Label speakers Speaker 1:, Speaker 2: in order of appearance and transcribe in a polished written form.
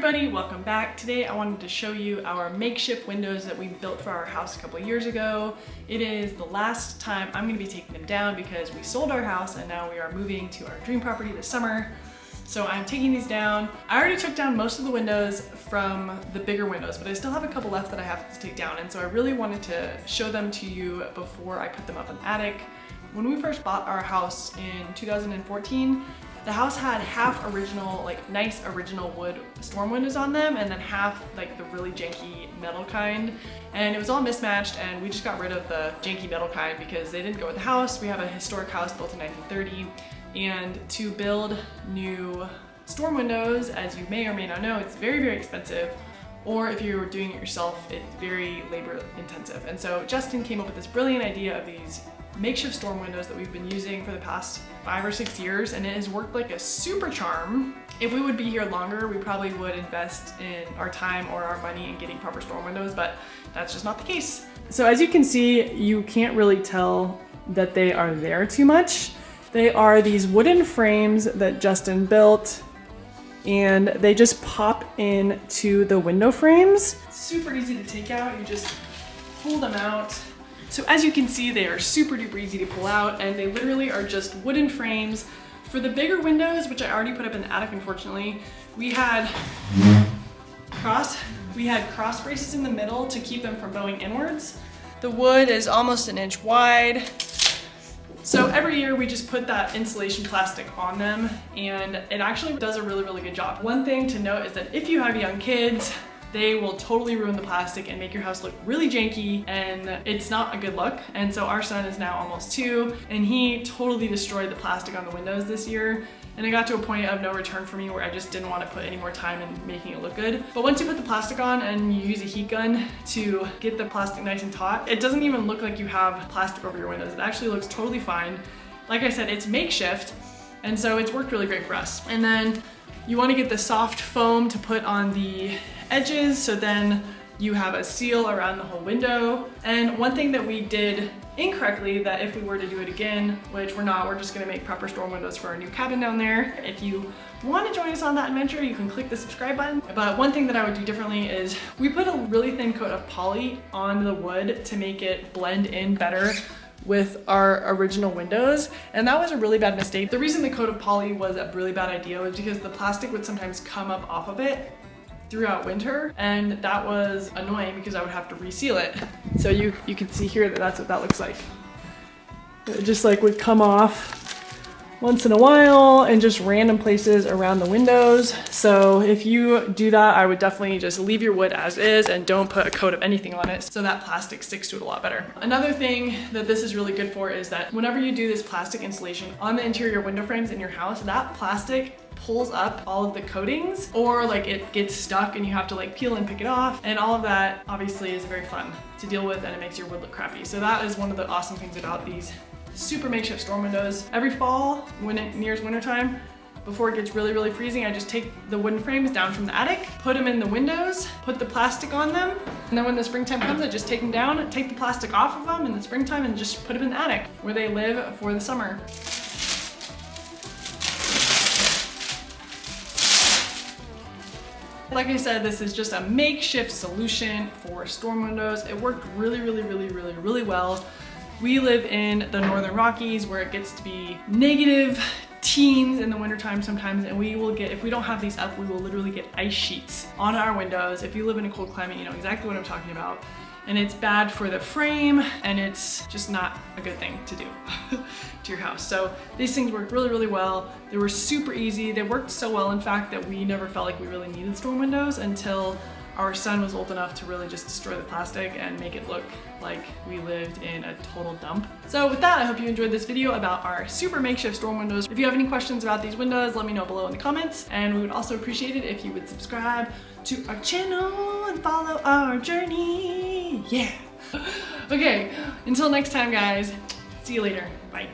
Speaker 1: everybody, welcome back. Today I wanted to show you our makeshift windows that we built for our house a couple years ago. It is the last time I'm going to be taking them down because we sold our house and now we are moving to our dream property this summer. So I'm taking these down. I already took down most of the windows from the bigger windows, but I still have a couple left that I have to take down, and so I really wanted to show them to you before I put them up in the attic. When we first bought our house in 2014, the house had half original, like nice original wood storm windows on them, and then half like the really janky metal kind. And it was all mismatched, and we just got rid of the janky metal kind because they didn't go with the house. We have a historic house built in 1930, and to build new storm windows, as you may or may not know, it's very, very expensive. Or if you're doing it yourself, it's very labor intensive. And so Justin came up with this brilliant idea of these makeshift storm windows that we've been using for the past 5 or 6 years, and it has worked like a super charm. If we would be here longer, we probably would invest in our time or our money in getting proper storm windows, but that's just not the case. So as you can see, you can't really tell that they are there too much. They are these wooden frames that Justin built, and they just pop into the window frames. Super easy to take out. You just pull them out. So as you can see, they are super duper easy to pull out, and they literally are just wooden frames. For the bigger windows, which I already put up in the attic, unfortunately, we had cross braces in the middle to keep them from bowing inwards. The wood is almost an inch wide. So every year we just put that insulation plastic on them, and it actually does a really, really good job. One thing to note is that if you have young kids, they will totally ruin the plastic and make your house look really janky, and it's not a good look. And so our son is now almost 2, and he totally destroyed the plastic on the windows this year. And it got to a point of no return for me where I just didn't want to put any more time in making it look good. But once you put the plastic on and you use a heat gun to get the plastic nice and taut, it doesn't even look like you have plastic over your windows. It actually looks totally fine. Like I said, it's makeshift, and so it's worked really great for us. And then you want to get the soft foam to put on the edges, so then you have a seal around the whole window. And one thing that we did incorrectly, that if we were to do it again, which we're not, we're just gonna make proper storm windows for our new cabin down there. If you want to join us on that adventure, you can click the subscribe button. But one thing that I would do differently is we put a really thin coat of poly on the wood to make it blend in better with our original windows, and that was a really bad mistake. The reason the coat of poly was a really bad idea was because the plastic would sometimes come up off of it throughout winter, and that was annoying because I would have to reseal it. So you can see here that that's what that looks like. It just like would come off once in a while and just random places around the windows. So if you do that, I would definitely just leave your wood as is and don't put a coat of anything on it, so that plastic sticks to it a lot better. Another thing that this is really good for is that whenever you do this plastic insulation on the interior window frames in your house, that plastic pulls up all of the coatings, or like it gets stuck and you have to like peel and pick it off, and all of that obviously is very fun to deal with, and it makes your wood look crappy. So that is one of the awesome things about these super makeshift storm windows. Every fall, when it nears wintertime, before it gets really, really freezing, I just take the wooden frames down from the attic, put them in the windows, put the plastic on them, and then when the springtime comes, I just take them down, take the plastic off of them in the springtime, and just put them in the attic where they live for the summer. Like I said, this is just a makeshift solution for storm windows. It worked really, really, really, really, really well. We live in the Northern Rockies where it gets to be negative teens in the wintertime sometimes, and we will get, if we don't have these up, we will literally get ice sheets on our windows. If you live in a cold climate, you know exactly what I'm talking about. And it's bad for the frame, and it's just not a good thing to do to your house. So these things worked really, really well. They were super easy. They worked so well, in fact, that we never felt like we really needed storm windows until our son was old enough to really just destroy the plastic and make it look like we lived in a total dump. So with that, I hope you enjoyed this video about our super makeshift storm windows. If you have any questions about these windows, let me know below in the comments. And we would also appreciate it if you would subscribe to our channel and follow our journey. Yeah. Okay, until next time, guys. See you later. Bye.